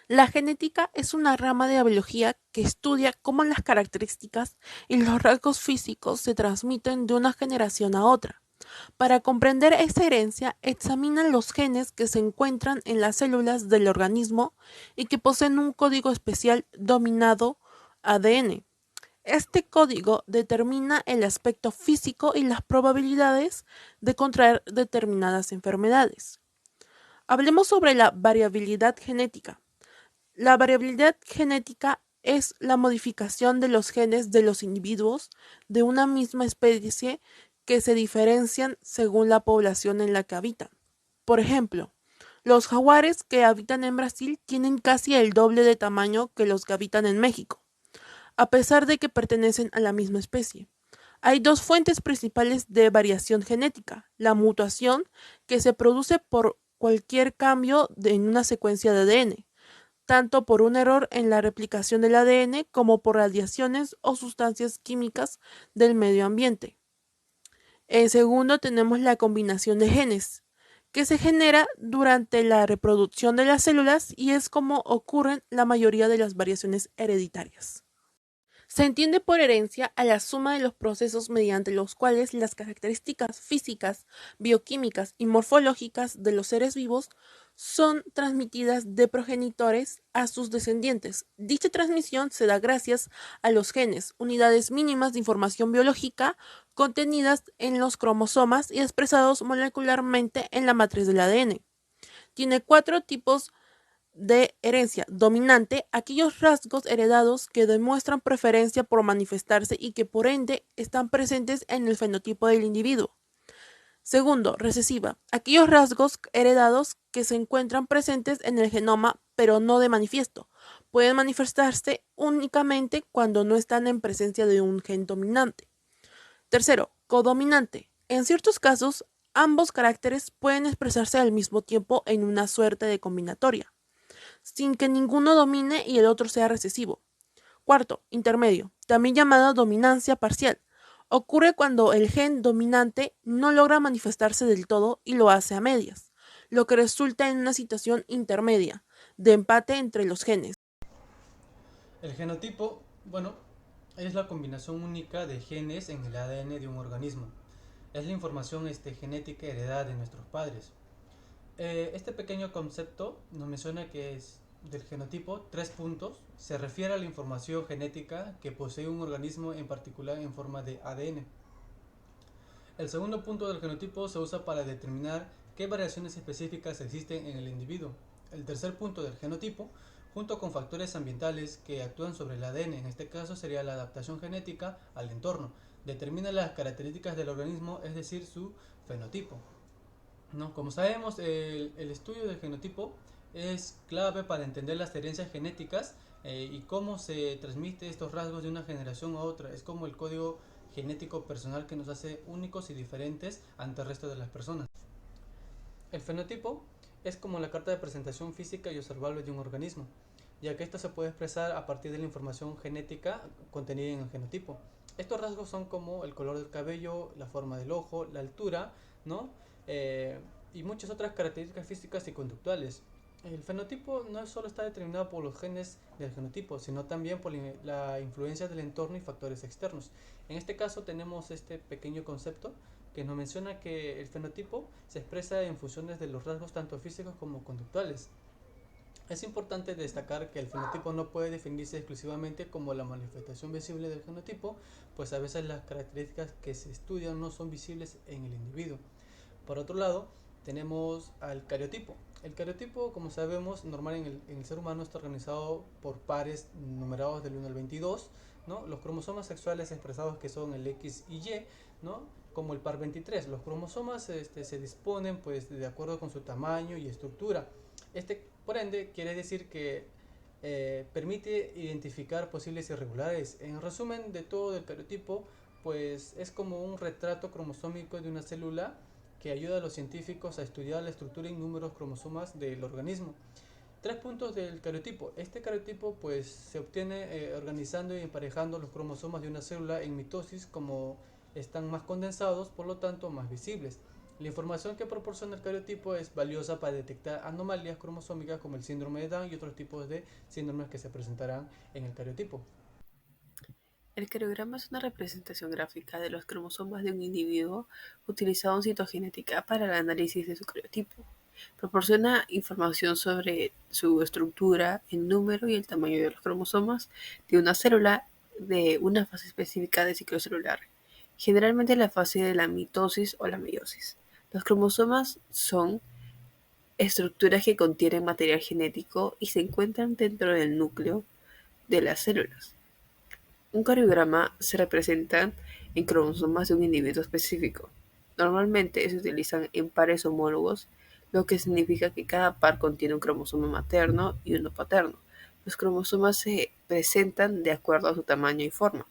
La genética es una rama de la biología que estudia cómo las características y los rasgos físicos se transmiten de una generación a otra. Para comprender esta herencia, examinan los genes que se encuentran en las células del organismo y que poseen un código especial dominado ADN. Este código determina el aspecto físico y las probabilidades de contraer determinadas enfermedades. Hablemos sobre la variabilidad genética. La variabilidad genética es la modificación de los genes de los individuos de una misma especie que se diferencian según la población en la que habitan. Por ejemplo, los jaguares que habitan en Brasil tienen casi el doble de tamaño que los que habitan en México, a pesar de que pertenecen a la misma especie. Hay dos fuentes principales de variación genética: la mutación, que se produce por cualquier cambio en una secuencia de ADN, tanto por un error en la replicación del ADN como por radiaciones o sustancias químicas del medio ambiente. En segundo, tenemos la combinación de genes, que se genera durante la reproducción de las células y es como ocurren la mayoría de las variaciones hereditarias. Se entiende por herencia a la suma de los procesos mediante los cuales las características físicas, bioquímicas y morfológicas de los seres vivos son transmitidas de progenitores a sus descendientes. Dicha transmisión se da gracias a los genes, unidades mínimas de información biológica contenidas en los cromosomas y expresados molecularmente en la matriz del ADN. Tiene cuatro tipos de herencia dominante: aquellos rasgos heredados que demuestran preferencia por manifestarse y que por ende están presentes en el fenotipo del individuo. Segundo, recesiva: aquellos rasgos heredados que se encuentran presentes en el genoma pero no de manifiesto. Pueden manifestarse únicamente cuando no están en presencia de un gen dominante. Tercero, codominante: en ciertos casos, ambos caracteres pueden expresarse al mismo tiempo en una suerte de combinatoria, sin que ninguno domine y el otro sea recesivo. Cuarto, intermedio, también llamado dominancia parcial. Ocurre cuando el gen dominante no logra manifestarse del todo y lo hace a medias, lo que resulta en una situación intermedia, de empate entre los genes. El genotipo, bueno, es la combinación única de genes en el ADN de un organismo. Es la información genética heredada de nuestros padres. Este pequeño concepto nos menciona que es del genotipo, 3 puntos, se refiere a la información genética que posee un organismo en particular en forma de ADN. El segundo punto del genotipo se usa para determinar qué variaciones específicas existen en el individuo. El tercer punto del genotipo, junto con factores ambientales que actúan sobre el ADN, en este caso sería la adaptación genética al entorno, determina las características del organismo, es decir, su fenotipo. ¿No? Como sabemos, el estudio del genotipo es clave para entender las herencias genéticas y cómo se transmite estos rasgos de una generación a otra. Es como el código genético personal que nos hace únicos y diferentes ante el resto de las personas. El fenotipo es como la carta de presentación física y observable de un organismo, ya que esto se puede expresar a partir de la información genética contenida en el genotipo. Estos rasgos son como el color del cabello, la forma del ojo, la altura, ¿no? Y muchas otras características físicas y conductuales. El fenotipo no solo está determinado por los genes del genotipo, sino también por la influencia del entorno y factores externos. En este caso tenemos este pequeño concepto que nos menciona que el fenotipo se expresa en funciones de los rasgos tanto físicos como conductuales. Es importante destacar que el fenotipo no puede definirse exclusivamente como la manifestación visible del genotipo, pues a veces las características que se estudian no son visibles en el individuo. Por otro lado, tenemos al cariotipo. El cariotipo, como sabemos, normal en el ser humano está organizado por pares numerados del 1 al 22, ¿no? Los cromosomas sexuales expresados que son el X y Y, ¿no? Como el par 23. Los cromosomas se disponen pues de acuerdo con su tamaño y estructura. Por ende, quiere decir que permite identificar posibles irregularidades. En resumen de todo el cariotipo, pues es como un retrato cromosómico de una célula que ayuda a los científicos a estudiar la estructura y números cromosomas del organismo. 3 puntos del cariotipo. Este cariotipo pues se obtiene organizando y emparejando los cromosomas de una célula en mitosis, como están más condensados, por lo tanto más visibles. La información que proporciona el cariotipo es valiosa para detectar anomalías cromosómicas como el síndrome de Down y otros tipos de síndromes que se presentarán en el cariotipo. El cariograma es una representación gráfica de los cromosomas de un individuo utilizado en citogenética para el análisis de su cariotipo. Proporciona información sobre su estructura, el número y el tamaño de los cromosomas de una célula de una fase específica del ciclo celular, generalmente la fase de la mitosis o la meiosis. Los cromosomas son estructuras que contienen material genético y se encuentran dentro del núcleo de las células. Un cariograma se representa en cromosomas de un individuo específico. Normalmente se utilizan en pares homólogos, lo que significa que cada par contiene un cromosoma materno y uno paterno. Los cromosomas se presentan de acuerdo a su tamaño y forma,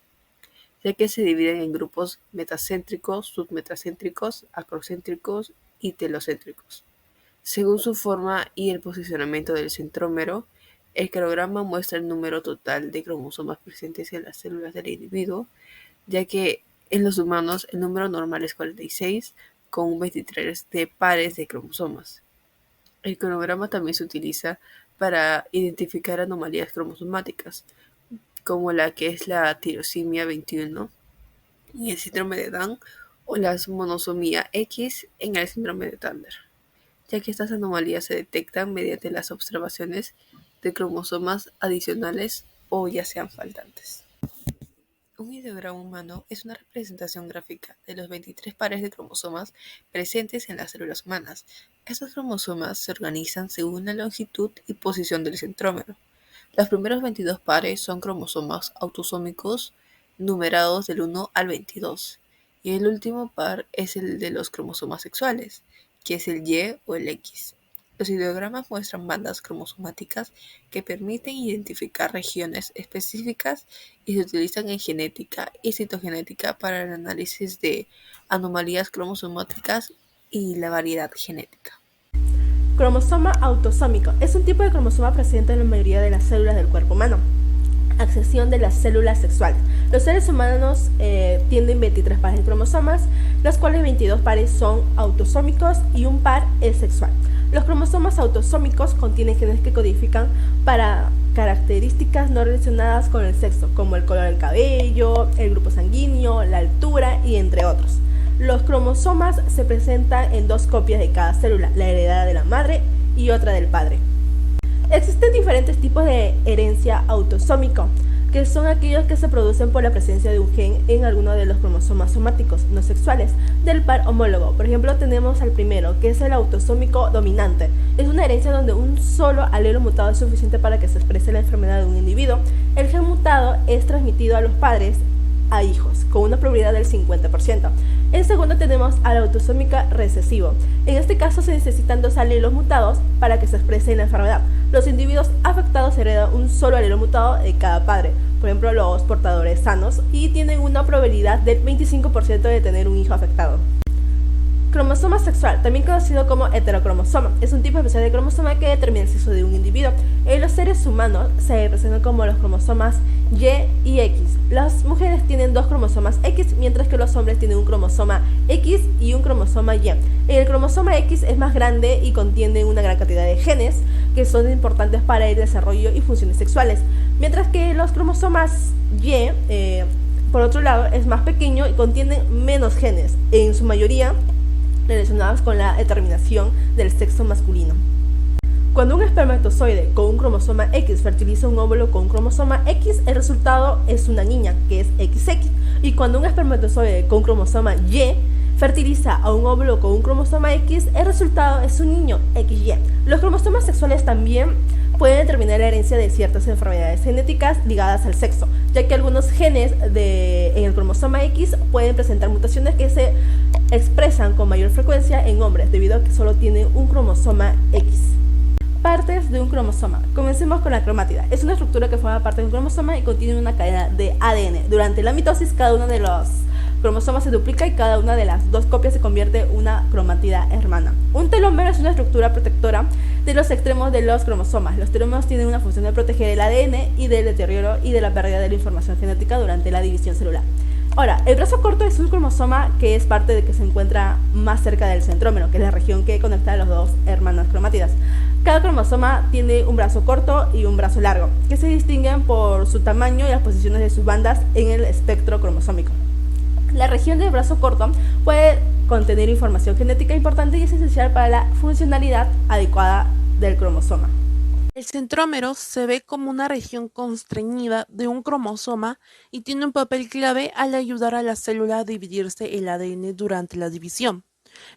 ya que se dividen en grupos metacéntricos, submetacéntricos, acrocéntricos y telocéntricos. Según su forma y el posicionamiento del centrómero, el cariograma muestra el número total de cromosomas presentes en las células del individuo, ya que en los humanos el número normal es 46, con 23 de pares de cromosomas. El cronograma también se utiliza para identificar anomalías cromosomáticas, como la que es la tirosimia 21 en el síndrome de Down o la monosomía X en el síndrome de Turner, ya que estas anomalías se detectan mediante las observaciones de cromosomas adicionales o ya sean faltantes. Un ideograma humano es una representación gráfica de los 23 pares de cromosomas presentes en las células humanas. Estos cromosomas se organizan según la longitud y posición del centrómero. Los primeros 22 pares son cromosomas autosómicos numerados del 1 al 22, y el último par es el de los cromosomas sexuales, que es el Y o el X. Los ideogramas muestran bandas cromosomáticas que permiten identificar regiones específicas y se utilizan en genética y citogenética para el análisis de anomalías cromosomáticas y la variedad genética. Cromosoma autosómico es un tipo de cromosoma presente en la mayoría de las células del cuerpo humano, a excepción de las células sexuales. Los seres humanos tienen 23 pares de cromosomas, los cuales 22 pares son autosómicos y un par es sexual. Los cromosomas autosómicos contienen genes que codifican para características no relacionadas con el sexo, como el color del cabello, el grupo sanguíneo, la altura y entre otros. Los cromosomas se presentan en 2 copias de cada célula, la heredada de la madre y otra del padre. Existen diferentes tipos de herencia autosómico, que son aquellos que se producen por la presencia de un gen en alguno de los cromosomas somáticos no sexuales del par homólogo. Por ejemplo, tenemos al primero, que es el autosómico dominante. Es una herencia donde un solo alelo mutado es suficiente para que se exprese la enfermedad de un individuo. El gen mutado es transmitido a los padres a hijos, con una probabilidad del 50%. En segundo tenemos al autosómico recesivo. En este caso se necesitan 2 alelos mutados para que se exprese la enfermedad. Los individuos afectados heredan un solo alelo mutado de cada padre, por ejemplo los portadores sanos, y tienen una probabilidad del 25% de tener un hijo afectado. Cromosoma sexual, también conocido como heterocromosoma, es un tipo especial de cromosoma que determina el sexo de un individuo. En los seres humanos se representan como los cromosomas Y y X. Las mujeres tienen 2 cromosomas X, mientras que los hombres tienen un cromosoma X y un cromosoma Y. El cromosoma X es más grande y contiene una gran cantidad de genes que son importantes para el desarrollo y funciones sexuales, mientras que los cromosomas Y, por otro lado, es más pequeño y contienen menos genes, en su mayoría relacionados con la determinación del sexo masculino. Cuando un espermatozoide con un cromosoma X fertiliza un óvulo con un cromosoma X, el resultado es una niña, que es XX. Y cuando un espermatozoide con un cromosoma Y fertiliza a un óvulo con un cromosoma X, el resultado es un niño, XY. Los cromosomas sexuales también pueden determinar la herencia de ciertas enfermedades genéticas ligadas al sexo, ya que algunos genes en el cromosoma X pueden presentar mutaciones que se expresan con mayor frecuencia en hombres, debido a que solo tienen un cromosoma X. Partes de un cromosoma. Comencemos con la cromátida. Es una estructura que forma parte de un cromosoma y contiene una cadena de ADN. Durante la mitosis, cada uno de los cromosomas se duplica y cada una de las 2 copias se convierte en una cromátida hermana. Un telómero es una estructura protectora de los extremos de los cromosomas. Los telómeros tienen una función de proteger el ADN y del deterioro y de la pérdida de la información genética durante la división celular. Ahora, el brazo corto es un cromosoma que es parte de que se encuentra más cerca del centrómero, que es la región que conecta a los dos hermanas cromátidas. Cada cromosoma tiene un brazo corto y un brazo largo, que se distinguen por su tamaño y las posiciones de sus bandas en el espectro cromosómico. La región del brazo corto puede contener información genética importante y es esencial para la funcionalidad adecuada del cromosoma. El centrómero se ve como una región constreñida de un cromosoma y tiene un papel clave al ayudar a la célula a dividirse el ADN durante la división.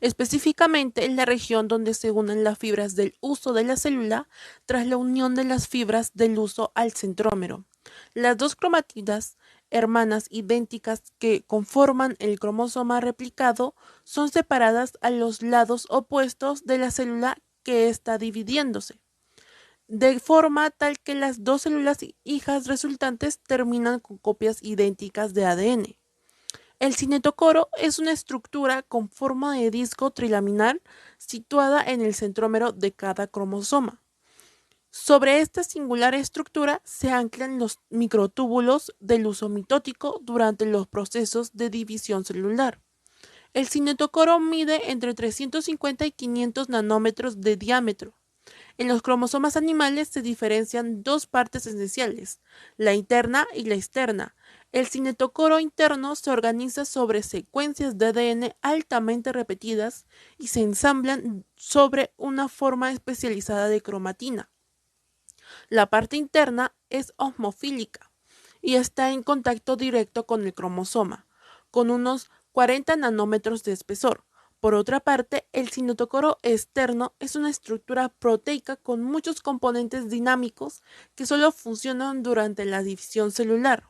Específicamente en la región donde se unen las fibras del uso de la célula tras la unión de las fibras del uso al centrómero. Las dos cromátidas hermanas idénticas que conforman el cromosoma replicado son separadas a los lados opuestos de la célula que está dividiéndose, de forma tal que las dos células hijas resultantes terminan con copias idénticas de ADN. El cinetocoro es una estructura con forma de disco trilaminar situada en el centrómero de cada cromosoma. Sobre esta singular estructura se anclan los microtúbulos del uso mitótico durante los procesos de división celular. El cinetocoro mide entre 350 y 500 nanómetros de diámetro. En los cromosomas animales se diferencian dos partes esenciales, la interna y la externa. El cinetocoro interno se organiza sobre secuencias de ADN altamente repetidas y se ensamblan sobre una forma especializada de cromatina. La parte interna es osmofílica y está en contacto directo con el cromosoma, con unos 40 nanómetros de espesor. Por otra parte, el cinetocoro externo es una estructura proteica con muchos componentes dinámicos que solo funcionan durante la división celular.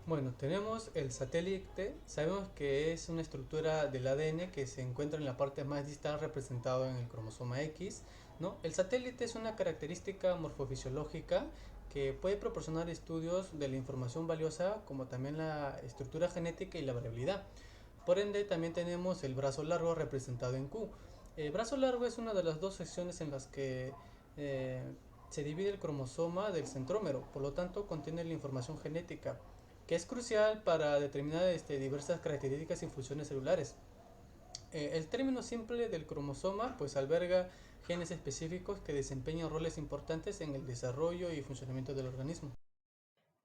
Bueno, tenemos el satélite, sabemos que es una estructura del ADN que se encuentra en la parte más distal representado en el cromosoma X, ¿no? El satélite es una característica morfofisiológica que puede proporcionar estudios de la información valiosa como también la estructura genética y la variabilidad. Por ende, también tenemos el brazo largo representado en Q. El brazo largo es una de las dos secciones en las que eh, se divide el cromosoma del centrómero, por lo tanto contiene la información genética, que es crucial para determinar diversas características y funciones celulares. El término simple del cromosoma pues alberga genes específicos que desempeñan roles importantes en el desarrollo y funcionamiento del organismo.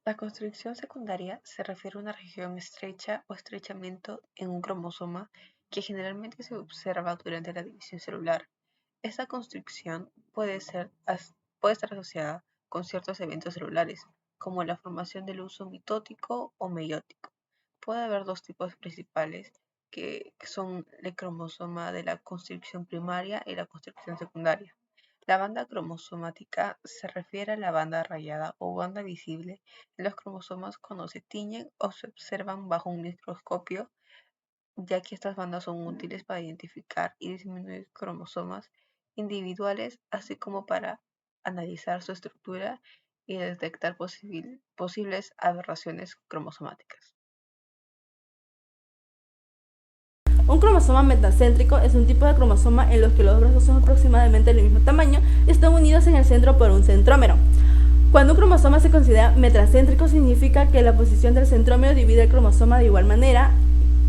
La constricción secundaria se refiere a una región estrecha o estrechamiento en un cromosoma que generalmente se observa durante la división celular. Esta constricción puede estar asociada con ciertos eventos celulares, como la formación del uso mitótico o meiótico. Puede haber dos tipos principales que son el cromosoma de la constricción primaria y la constricción secundaria. La banda cromosomática se refiere a la banda rayada o banda visible en los cromosomas cuando se tiñen o se observan bajo un microscopio, ya que estas bandas son útiles para identificar y disminuir cromosomas individuales, así como para analizar su estructura y detectar posibles aberraciones cromosomáticas. Un cromosoma metacéntrico es un tipo de cromosoma en los que los brazos son aproximadamente del mismo tamaño y están unidos en el centro por un centrómero. Cuando un cromosoma se considera metracéntrico, significa que la posición del centrómero divide el cromosoma de igual manera,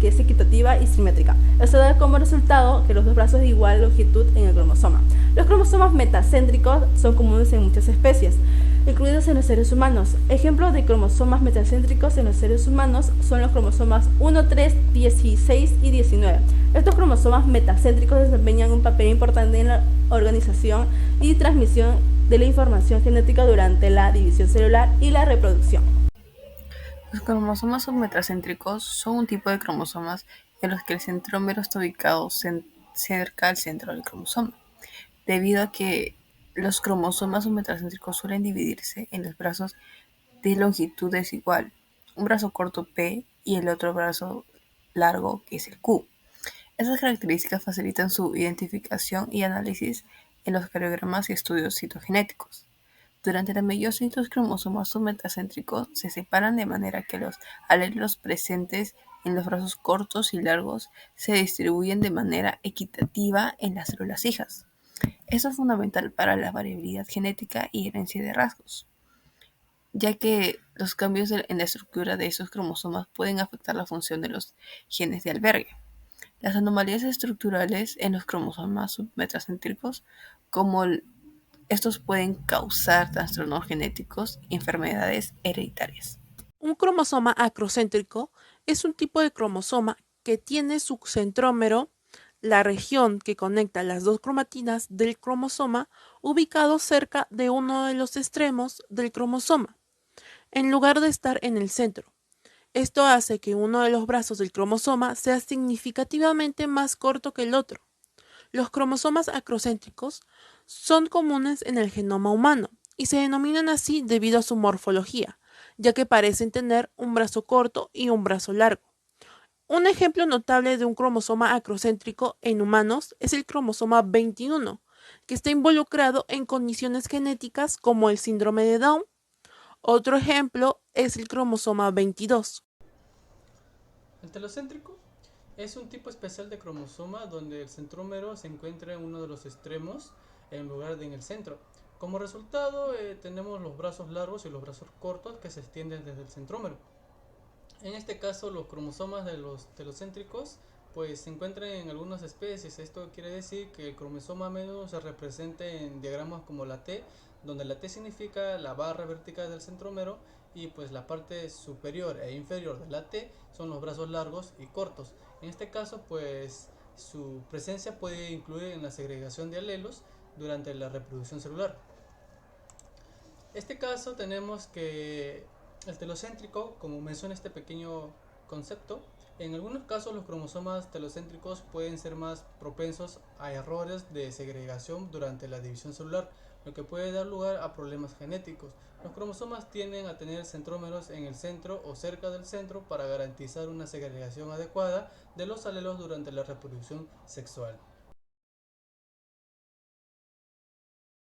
que es equitativa y simétrica. Esto da como resultado que los dos brazos de igual longitud en el cromosoma. Los cromosomas metacéntricos son comunes en muchas especies, incluidos en los seres humanos. Ejemplos de cromosomas metacéntricos en los seres humanos son los cromosomas 1, 3, 16 y 19. Estos cromosomas metacéntricos desempeñan un papel importante en la organización y transmisión de la información genética durante la división celular y la reproducción. Los cromosomas submetracéntricos son un tipo de cromosomas en los que el centrómero está ubicado cerca al centro del cromosoma, debido a que los cromosomas submetracéntricos suelen dividirse en los brazos de longitud desigual, un brazo corto P y el otro brazo largo que es el Q. Estas características facilitan su identificación y análisis en los cariogramas y estudios citogenéticos. Durante la meiosis, los cromosomas submetacéntricos se separan de manera que los alelos presentes en los brazos cortos y largos se distribuyen de manera equitativa en las células hijas. Esto es fundamental para la variabilidad genética y herencia de rasgos. ya que los cambios en la estructura de esos cromosomas pueden afectar la función de los genes de albergue. Las anomalías estructurales en los cromosomas submetacéntricos, como estos pueden causar trastornos genéticos y enfermedades hereditarias. Un cromosoma acrocéntrico es un tipo de cromosoma que tiene su centrómero, la región que conecta las dos cromatinas del cromosoma, ubicado cerca de uno de los extremos del cromosoma, en lugar de estar en el centro. Esto hace que uno de los brazos del cromosoma sea significativamente más corto que el otro. Los cromosomas acrocéntricos son comunes en el genoma humano y se denominan así debido a su morfología, ya que parecen tener un brazo corto y un brazo largo. Un ejemplo notable de un cromosoma acrocéntrico en humanos es el cromosoma 21, que está involucrado en condiciones genéticas como el síndrome de Down. Otro ejemplo es el cromosoma 22. El telocéntrico es un tipo especial de cromosoma donde el centrómero se encuentra en uno de los extremos en lugar de en el centro. Como resultado, tenemos los brazos largos y los brazos cortos que se extienden desde el centrómero. En este caso, los cromosomas de los telocéntricos pues se encuentran en algunas especies. Esto quiere decir que el cromosoma a menudo se representa en diagramas como la T, donde la T significa la barra vertical del centrómero y pues la parte superior e inferior de la T son los brazos largos y cortos. En este caso, pues su presencia puede incluir en la segregación de alelos durante la reproducción celular. Este caso tenemos que el telocéntrico, como menciona este pequeño concepto, en algunos casos los cromosomas telocéntricos pueden ser más propensos a errores de segregación durante la división celular, lo que puede dar lugar a problemas genéticos. Los cromosomas tienden a tener centrómeros en el centro o cerca del centro para garantizar una segregación adecuada de los alelos durante la reproducción sexual.